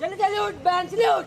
जल्दी जल्दी उठ बहन, जल्दी उठ।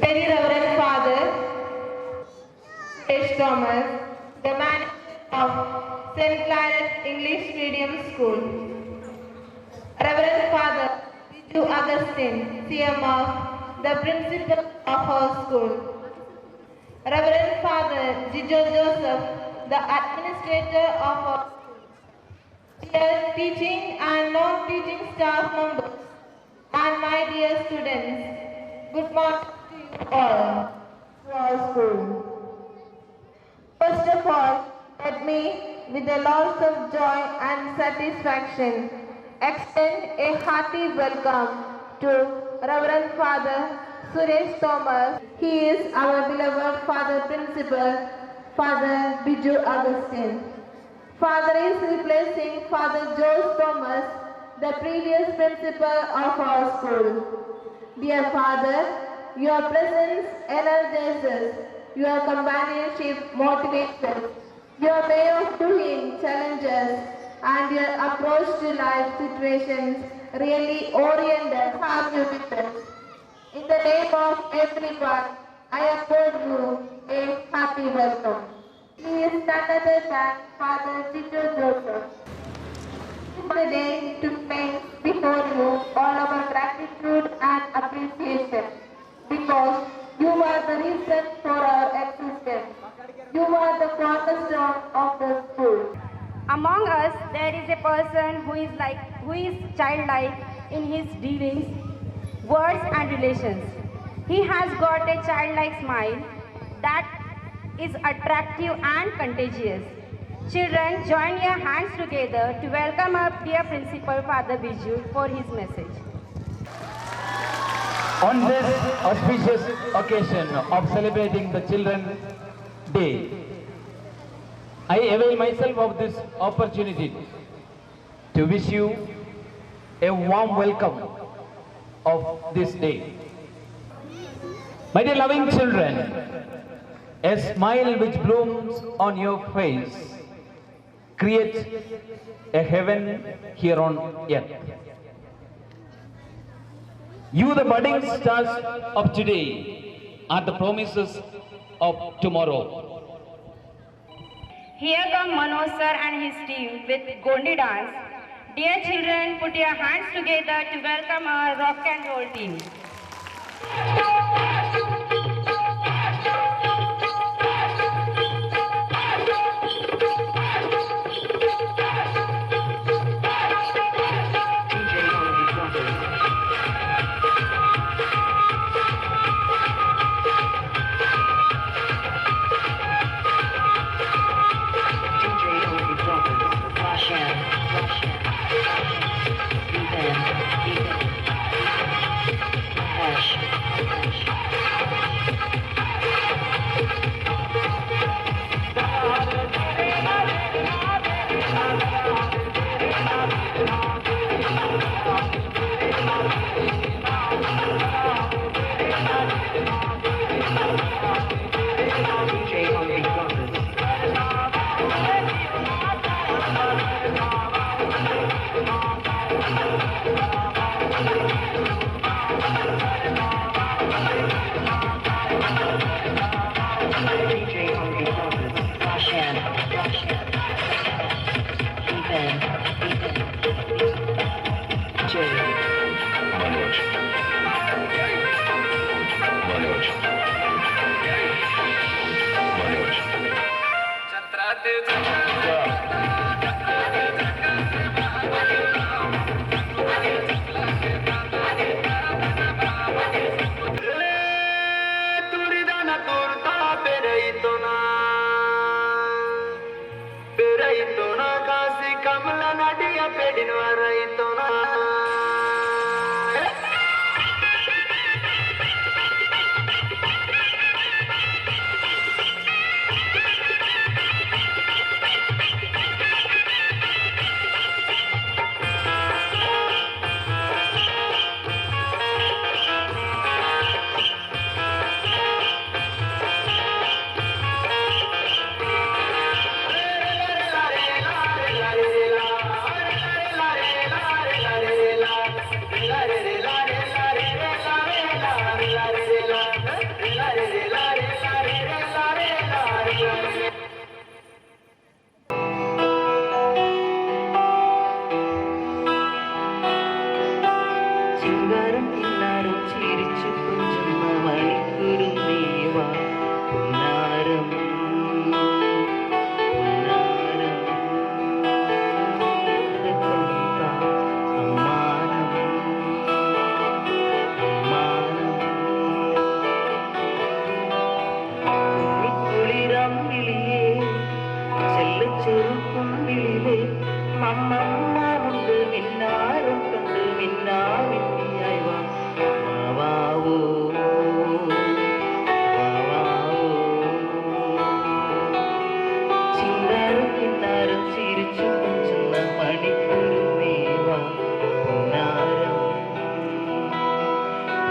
Very Reverend Father H. Thomas, the manager of St. Claret English Medium School. Reverend Father Biju Augustine, CMF, the principal of our school. Reverend Father Jijo Joseph, the administrator of our school. Dear teaching and non-teaching staff members, and my dear students, good morning to you all, to our school. First of all, let me, with a lot of joy and satisfaction, extend a hearty welcome to Reverend Father Suresh Thomas. He is our beloved Father Principal, Father Biju Augustine. Father is replacing Father George Thomas, the previous principal of our school. Dear Father, Your presence energizes, your companionship motivates us, your way of doing challenges, and your approach to life situations really orient us, have you with us. In the name of everyone, I afford you a happy welcome. He is none other than Father Tito Joseph. Today to place before you all our gratitude and appreciation because you are the reason for our existence. You are the cornerstone of the school. Among us, there is a person who is childlike in his dealings, words and relations. He has got a childlike smile that is attractive and contagious. Children, join your hands together to welcome our dear Principal Father Biju for his message. On this auspicious occasion of celebrating the Children's Day, I avail myself of this opportunity to wish you a warm welcome of this day. My dear loving children, a smile which blooms on your face creates a heaven here on earth. You, the budding stars of today, are the promises of tomorrow. Here come Manoj sir and his team with Gondi dance. Dear children, put your hands together to welcome our rock and roll team.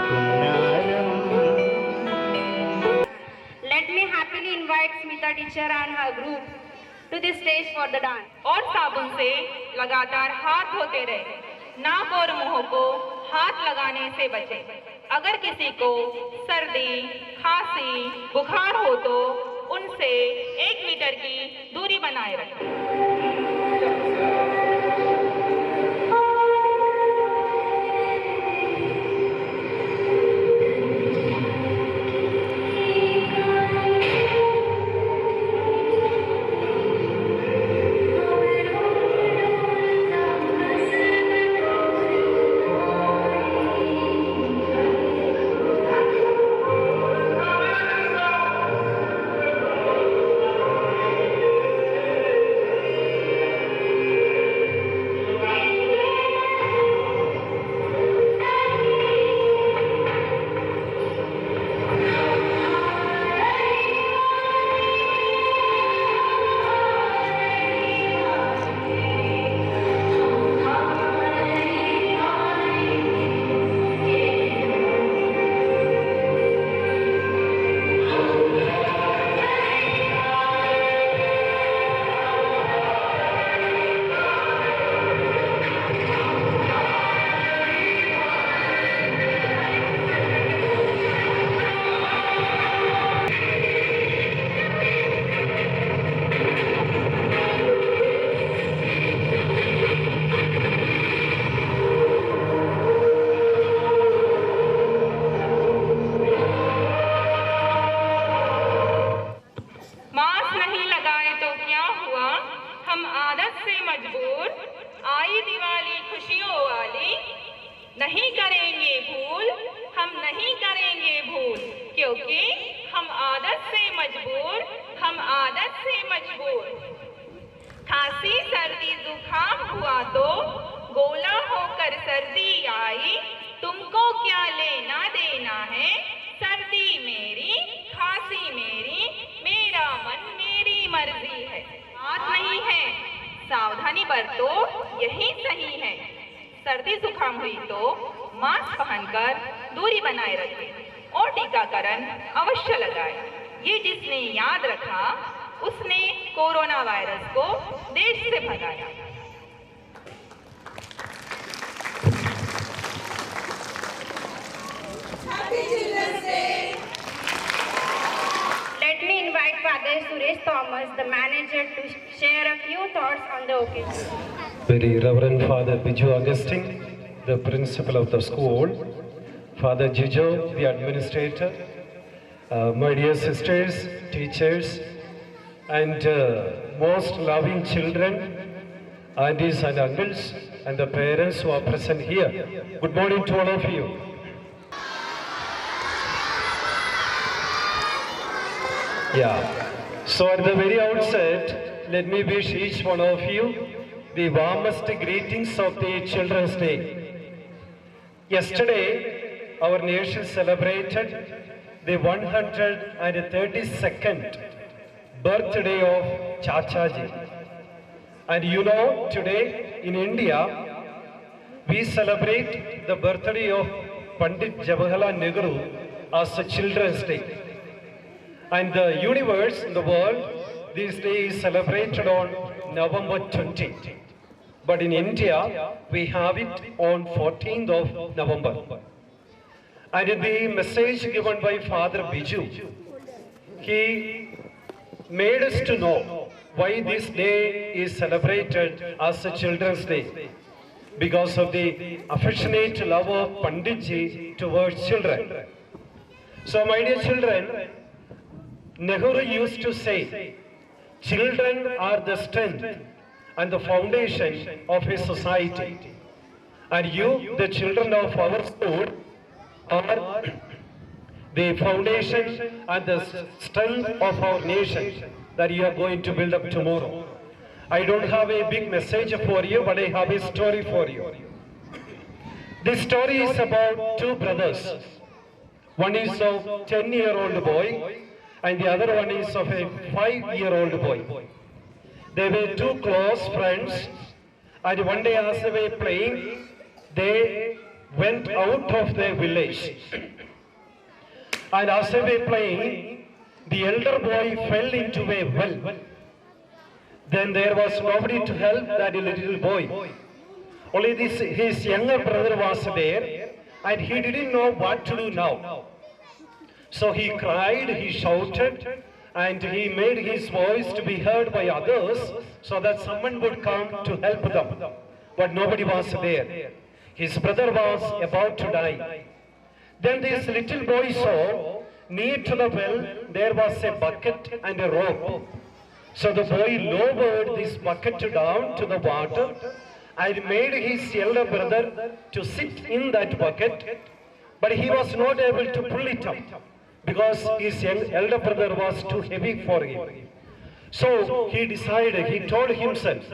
Kunnaram invite Smita teacher and her group to the stage for the dance. और साबुन से लगातार हाथ धोते रहे। नाक और मुंह को हाथ लगाने से बचे। अगर किसी को सर्दी, खांसी, बुखार हो तो उनसे 1 मीटर की दूरी बनाए रखें। नहीं करेंगे भूल, हम नहीं करेंगे भूल, क्योंकि हम आदत से मजबूर, हम आदत से मजबूर। खांसी सर्दी जुकाम हुआ तो गोला होकर सर्दी आई, तुमको क्या लेना देना है, सर्दी मेरी खांसी मेरी, मेरा मन मेरी मर्जी है। बात नहीं है, सावधानी बरतो, यही सही है। सर्दी जुकाम हुई तो मास्क पहनकर दूरी बनाए रखें और टीकाकरण अवश्य लगाएं। ये जिसने याद रखा उसने कोरोना वायरस को देश से भगाया। Let me invite Father Suresh Thomas, the manager, to share a few thoughts on the occasion. Very Reverend Father Biju Augustine, the principal of the school, Father Jijo, the administrator, my dear sisters, teachers, and most loving children, aunties and uncles, and the parents who are present here. Good morning to all of you. Yeah, so at the very outset, let me wish each one of you the warmest greetings of the Children's Day. Yesterday, our nation celebrated the 132nd birthday of Chachaji. And you know, today in India, we celebrate the birthday of Pandit Jawaharlal Nehru as a Children's Day. And the universe, in the world, this day is celebrated on November 20. But in India, we have it on 14th of November. And in the message given by Father Biju, he made us to know why this day is celebrated as a Children's Day. Because of the affectionate love of Panditji towards children. So my dear children, Nehru used to say, children are the strength and the foundation of his society. And you, the children of our school, are the foundation and the strength of our nation that you are going to build up tomorrow. I don't have a big message for you, but I have a story for you. This story is about two brothers. One is of 10-year-old boy and the other one is of a 5-year-old boy. They were two close friends, and one day as they were playing, they went out of their village. And as they were playing, the elder boy fell into a well. Then there was nobody to help that little boy. Only his younger brother was there, and he didn't know what to do now. So he cried, he shouted, and he made his voice to be heard by others so that someone would come to help them. But nobody was there. His brother was about to die. Then this little boy saw, near to the well, there was a bucket and a rope. So the boy lowered this bucket down to the water and made his elder brother to sit in that bucket, but he was not able to pull it up because his elder brother was too heavy for him. So he decided, he told himself,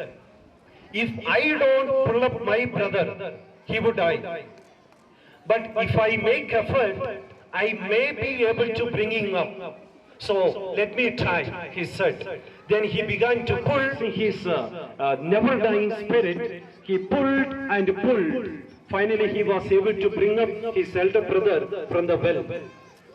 if I don't pull up my brother, he would die. But if I make effort, I may be able to bring him up. So let me try, he said. Then he began to pull his never-dying spirit. He pulled and pulled. Finally, he was able to bring up his elder brother from the well.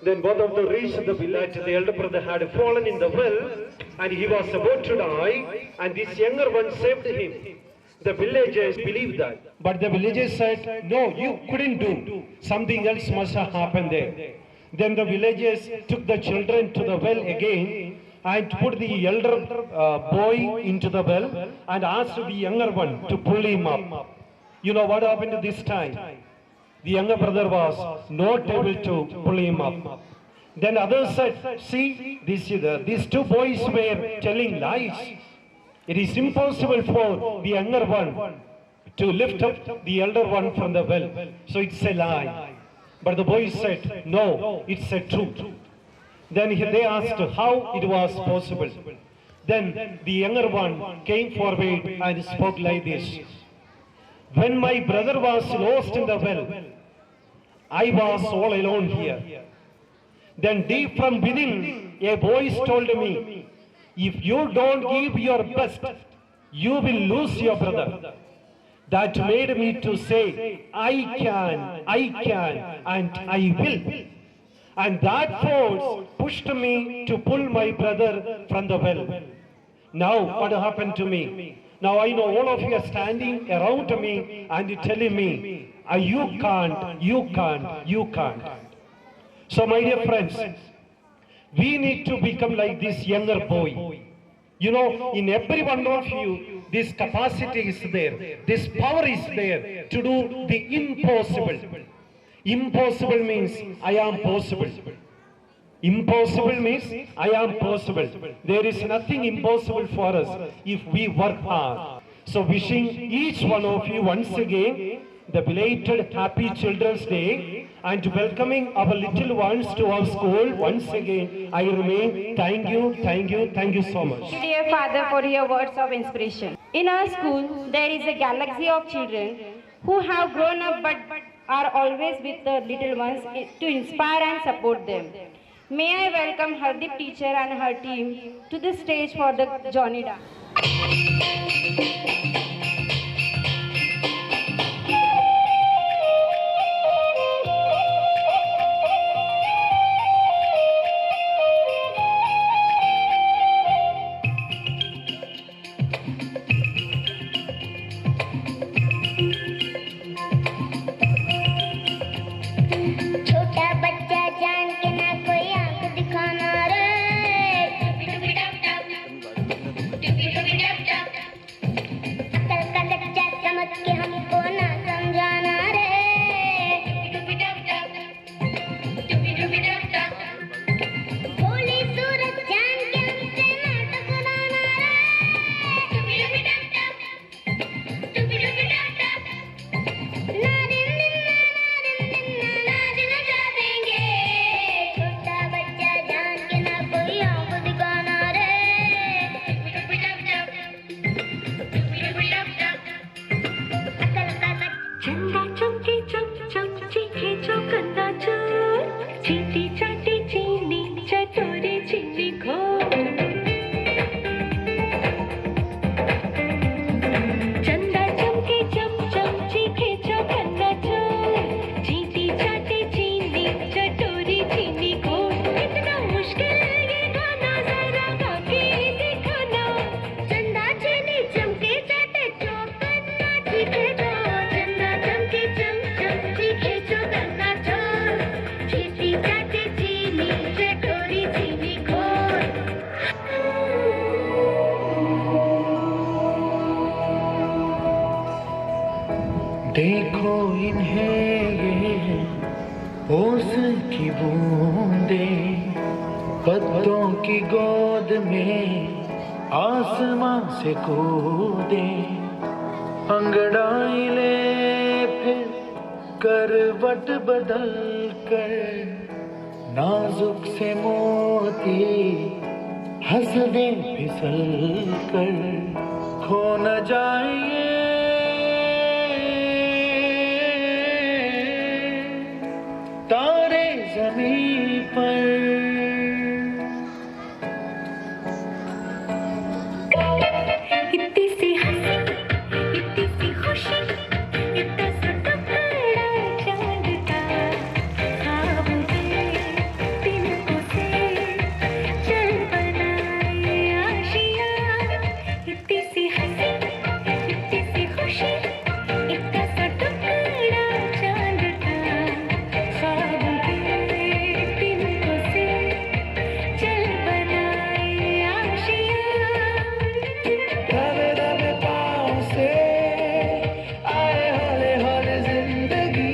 Then both of them reached the village. The elder brother had fallen in the well and he was about to die, and this younger one saved him. The villagers believed that. But the villagers said, no, you couldn't do. Something else must have happened there. Then the villagers took the children to the well again and put the elder boy into the well and asked the younger one to pull him up. You know what happened this time? The younger brother was not able to pull him up. Then others said, see, these two boys were telling lies. It is impossible for the younger one to lift up the elder one from the well. So it's a lie. But the boys said, no, it's a truth. Then they asked how it was possible. Then the younger one came forward and spoke like this. When my brother was lost in the well, I was all alone here. Then deep from within, a voice told me, if you don't give your best, you will lose your brother. That made me to say, I can, and I will. And that force pushed me to pull my brother from the well. Now what happened to me? Now I know all of you are standing around me and telling me, you can't. So my dear friends, we need to become like this younger boy. You know, in every one of you, this capacity is there. This power is there to do the impossible. Impossible means I am possible. Impossible means I am possible. There is nothing impossible for us if we work hard. So wishing each one of you once again the belated Happy Children's Day and welcoming our little ones to our school once again. I remain. Thank you so much. Dear Father, for your words of inspiration. In our school, there is a galaxy of children who have grown up but are always with the little ones to inspire and support them. May I welcome Hardeep teacher and her team to the stage for the Johnny dance. देखो इन्हें ये है ओस की बूंदें, पत्तों की गोद में आसमां से कूदे, अंगड़ाई ले फिर करवट बदल कर, नाजुक से मोती हंस दे फिसल कर, खो न जाए तारे ज़मीं पर। इतनी सी हंसी, इतनी सी खुशी, इतना सा टुकड़ा चांद का, ख्वाब में तिनकों से चल बनाए आशियाँ। इतनी सी हंसी, इतनी सी खुशी, इतना सा टुकड़ा चांद का, ख्वाब में तिनकों से चल बनाए आशियाँ। दबे दबे पाँव से आए हौले हौले जिंदगी,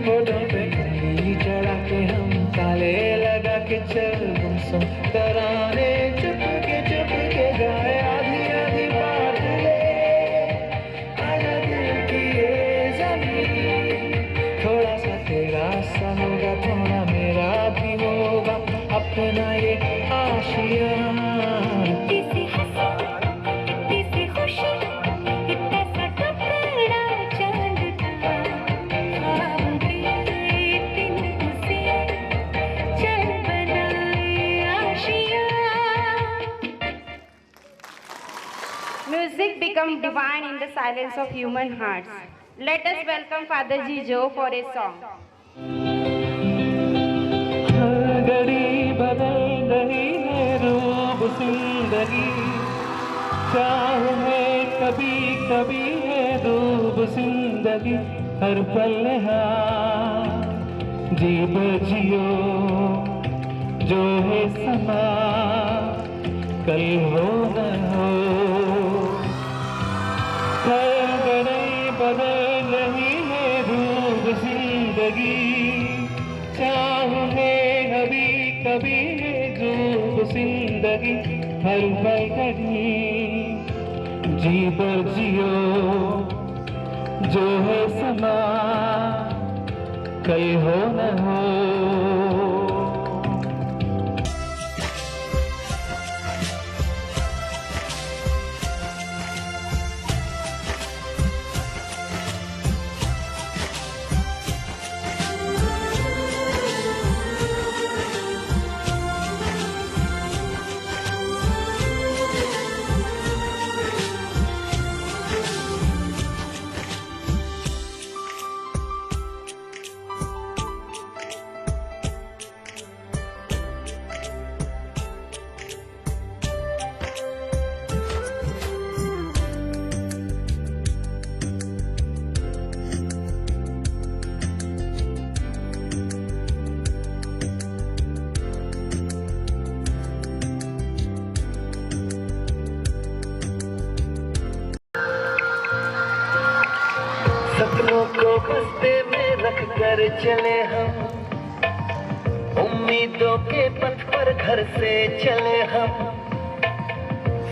होठों पे खली चढ़ा के हम ताले लगा के चल गुमसुम तराने चुप के गाए, आधी आधी बात ले आजा दिल की ये ज़मीं, थोड़ा सा तेरा सा होगा, थोड़ा मेरा भी होगा, अपना ये आशियाँ। इतनी सी हंसी, इतनी सी खुशी, इतना सा टुकड़ा चांद का, ख्वाब में तिनकों से चल बनाए आशियाँ। Music becomes divine in the silence of human hearts. Let us welcome Father Jijo for a song. हर घड़ी बदल रही है रूप जिंदगी, चाह है कभी कभी है रूप जिंदगी, हर पल जी बजियो जो है समा, कल हो न हो। हर घड़ी बदल रही है रूप जिंदगी, चाह है कभी कभी है रूप जिंदगी, हर पल घड़ी जी पर जियो जो है समा, कल हो न हो। सपनों को बस्ते में रख कर चले हम, उम्मीदों के पथ पर घर से चले हम,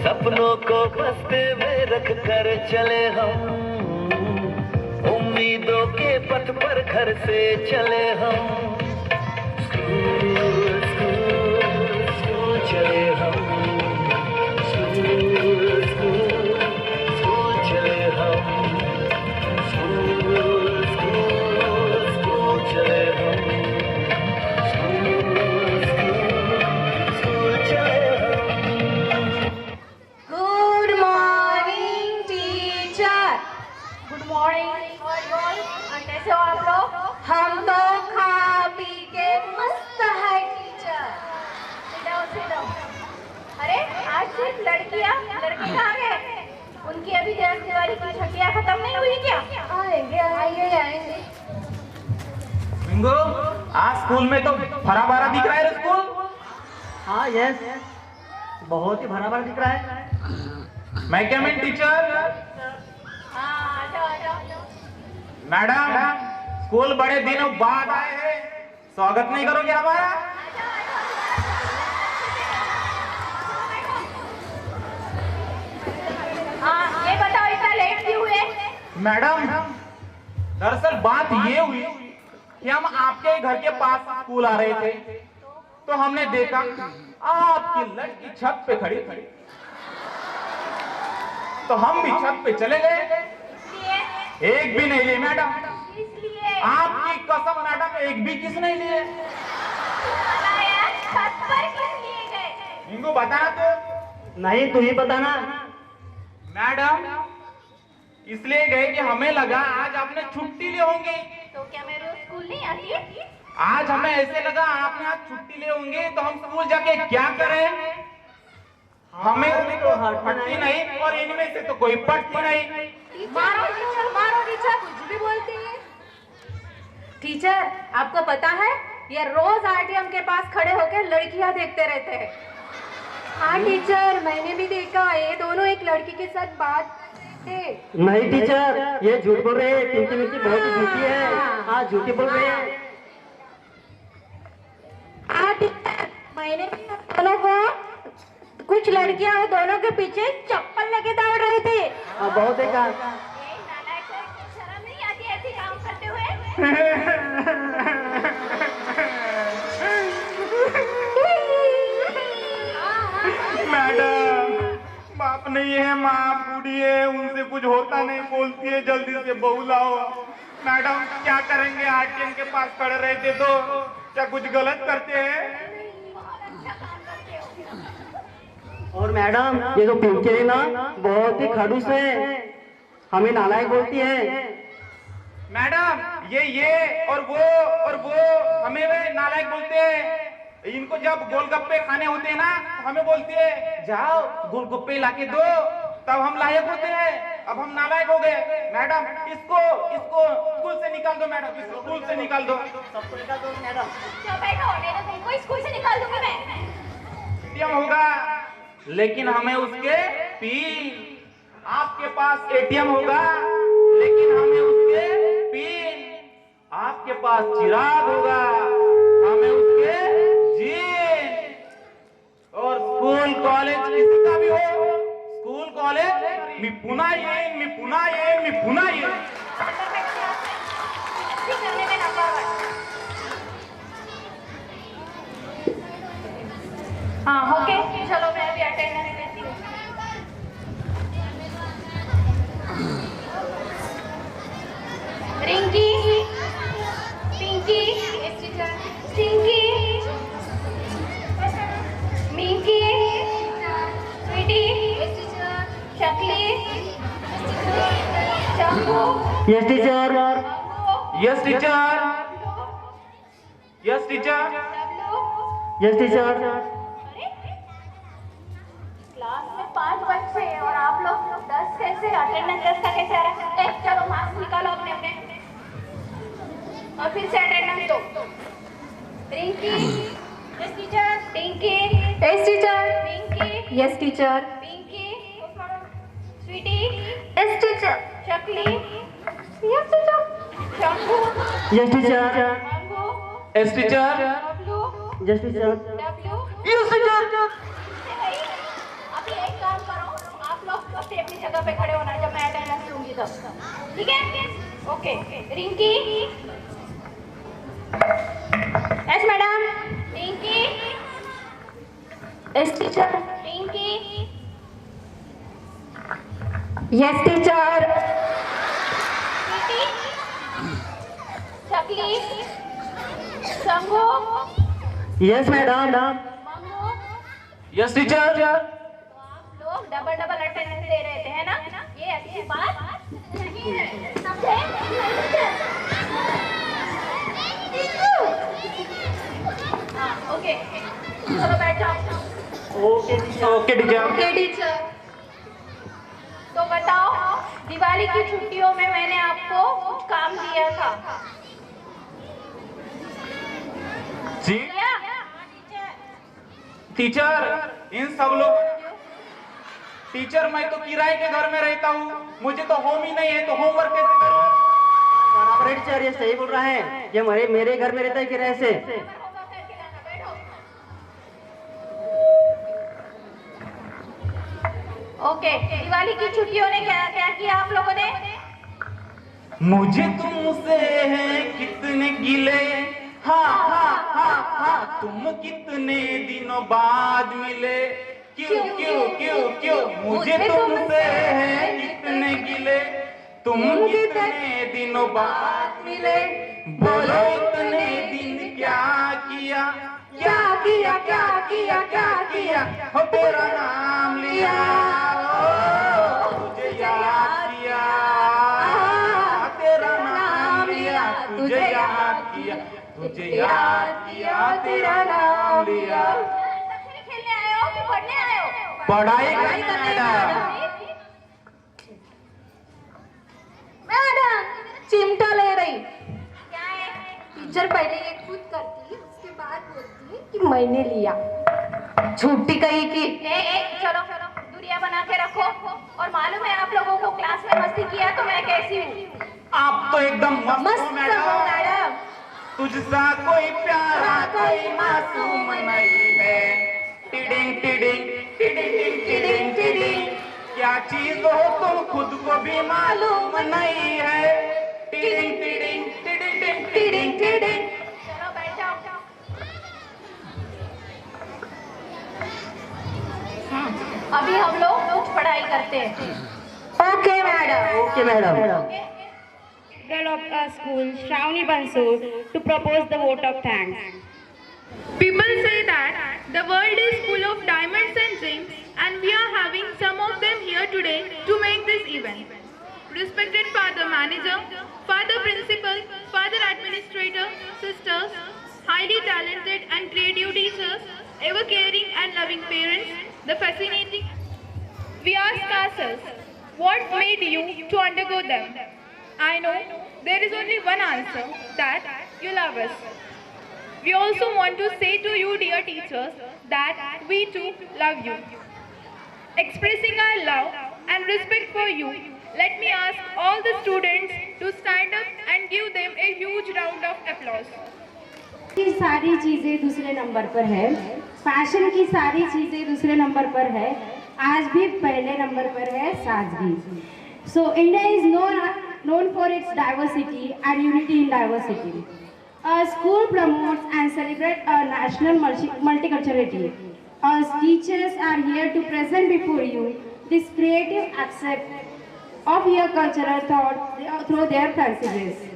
सपनों को बस्ते में रख कर चले हम, उम्मीदों के पथ पर घर से चले हम, स्कूल स्कूल स्कूल चले हम, स्कूल स्कूल स्कूल चले हम, स्कूल स्कूल स्कूल चले हम, स्कूल स्कूल स्कूल चले हम। Good morning teacher. Good morning और कैसे हो आप लोग? हम तो खा पी के मस्त है टीचर। Sit down. अरे आज सिर्फ लड़कियाँ, लड़के कहाँ गए? उनकी अभी दिवाली की छुट्टियाँ खत्म नहीं हुई क्या? आएंगे। बिंगो, आज स्कूल में तो भरा भरा दिख रहा है रे स्कूल। हाँ यस, बहुत ही भरा भरा दिख रहा है। मैं क्या टीचर? हाँ आ जाओ। मैडम, स्कूल बड़े दिनों बाद आए हैं, स्वागत नहीं करोगे हमारा? ये बताओ इतना लेट क्यों हुए? मैडम, दरअसल बात ये हुई कि हम आपके घर के पास स्कूल आ रहे थे, तो हमने देखा आपकी लड़की छत पे खड़ी थी, तो हम भी छत पे चले गए। एक भी नहीं लिए मैडम, आपकी कसम मैडम, एक भी किस नहीं लिए। छत पर क्यों लिए गए? इनको बताना तो। नहीं, तू ही बताना। मैडम, इसलिए गए कि हमें लगा आज आपने छुट्टी ले होंगे। तो क्या मैं रोज स्कूल नहीं आती? आज हमें ऐसे लगा आपने आज छुट्टी ले होंगे, तो हम स्कूल जाके क्या करें? हमें तो पढ़ती नहीं और इनमें से तो कोई पढ़ती नहीं। मारो टीचर, कुछ भी बोलती है। टीचर, आपको पता है ये रोज आरटीएम के पास खड़े होकर लड़कियां देखते रहते हैं। हाँ टीचर, मैंने भी देखा, ये दोनों एक लड़की के साथ बात थे। नहीं टीचर, ये झूठ बोल रहे हैं। टिंकी मिंकी बहुत ही झूठी है। हाँ, झूठी बोल रहे हैं। हाँ टीचर, मैंने भी दोनों को, कुछ लड़कियां वो दोनों के पीछे चप्पल लेके दौड़ रहे थे। हाँ, बहुत देखा। शर्म नहीं आती ऐसे काम करते हुए? मैडम, बाप नहीं है, माँ बूढ़ी है, उनसे कुछ होता नहीं, बोलती है जल्दी से बहू लाओ। मैडम, क्या करेंगे? आरटीएम के पास खड़े रहते तो क्या कुछ गलत करते हैं? और मैडम, ये जो पिंकी है ना, बहुत ही खड़ूस है, हमें नालायक बोलती है। मैडम, ये और वो हमें वे नालायक बोलते हैं। इनको जब गोलगप्पे खाने होते हैं ना, तो हमें बोलते हैं जाओ गोलगप्पे लाके दो, तब हम लायक होते हैं। अब हम नालायक हो गए। मैडम, इसको स्कूल से निकाल दो। मैडम, इसको स्कूल से निकाल दो। सबको निकाल दो मैडम। तुमको स्कूल से निकाल दूंगी मैं। एटीएम होगा, लेकिन हमें उसके पिन। आपके पास एटीएम होगा, लेकिन हमें उसके पिन। आपके पास चिराग होगा, हमें उसके जीन। और स्कूल कॉलेज किसी का भी हो, स्कूल कॉलेज मी पुन्हा येईन, मी पुन्हा येईन, मी पुन्हा येईन। हाँ ओके, चलो मैं अभी अटेंडेंस लेती हूँ। Rinki, Pinki, Stinky, Minki, Sweety, Shakli, Shambhu, yes teacher. Yes teacher, yes teacher, yes teacher. Class में 5 बच्चे हैं और आप लोग 10 कैसे? अटेंडेंस 10 का कैसे आ रहा है? चलो मार्क्स निकालो अपने अपने और फिर से अटेंडेंस दो। Rinki, yes teacher. Pinki, yes teacher. Pinki, yes teacher. Pinki, Sweety, yes teacher. Shakli, yes teacher. Shambhu, yes teacher. Shambhu, yes teacher, Dablu, yes teacher. Dablu, yes teacher. अभी एक काम करो, आप लोग अपनी अपनी जगह पे खड़े होना जब मैं अटेंडेंस लूंगी तब, ठीक है? Okay, Rinki, yes madam. Rinki, yes teacher. Rinki, yes teacher. Shakli, Shambhu, yes madam. Mangu, yes teacher. लोग डबल डबल अटेंडेंस दे रहे थे, है ना? ये अच्छी बात नहीं है, समझे? हाँ ओके, चलो बैठ जाओ। Okay teacher. Okay teacher. Okay teacher. तो बताओ, दिवाली की छुट्टियों में मैंने आपको कुछ काम दिया था। जी टीचर, इन सब लोग। टीचर, मैं तो किराए के घर में रहता हूँ, मुझे तो होम ही नहीं है, तो होमवर्क कैसे करूँ? अरे टीचर ये सही बोल रहा है, ये मेरे घर में रहता है किराए से। ओके, दिवाली की छुट्टियों ने क्या क्या किया आप लोगों ने? मुझे तुमसे है कितने गिले, हाँ हाँ हाँ हाँ, तुम कितने दिनों बाद मिले, क्यों क्यों क्यों क्यों, मुझे तुमसे है कितने गिले, तुम कितने दिनों बाद मिले, बोलो इतने दिन क्या किया, क्या किया क्या किया क्या किया, हो तेरा नाम लिया, ओ, तुझे याद किया, तेरा नाम लिया, तुझे याद किया, तुझे याद किया, तेरा नाम लिया। खेलने आए हो कि पढ़ने आए हो? पढ़ाई करने मैडम। मैडम चिमटा ले रही क्या है? टीचर पहले ये खुद करती, उसके बाद बोलती कि मैंने लिया। छुट्टी कही की। चलो चलो दूरियां बना के रखो। और मालूम है आप लोगों को क्लास में मस्ती किया तो मैं कैसी हूँ? आप तो एकदम मस्त हो मैडम, तुझसा कोई प्यारा कोई मासूम नहीं है, tiding tiding tiding tiding tiding, क्या चीज हो तुम खुद को भी मालूम नहीं है, tiding tiding tiding tiding tiding. चलो बैठ जाओ। अभी हम लोग कुछ पढ़ाई करते हैं। Okay madam, okay madam. Girl of our school, Shravani Bansur, to propose the vote of thanks. People say that the world is full of diamonds and gems, and we are having some of them here today to make this event. Respected Father Manager, Father Principal, Father Administrator, sisters, highly talented and creative teachers, ever caring and loving parents, the fascinating. We ask ourselves, what made you to undergo them? I know there is only one answer, that you love us. We also want to say to you, dear teachers, that we too love you. Expressing our love and respect for you, let me ask all the students to stand up and give them a huge round of applause. की सारी चीज़ें दूसरे number पर है, fashion की सारी चीज़ें दूसरे नंबर पर है, आज भी पहले नंबर पर है सादगी. So India is known for its diversity and unity in diversity. Our school promotes and celebrates our national multiculturality. Our teachers are here to present before you this creative aspect of your cultural thought through their principles.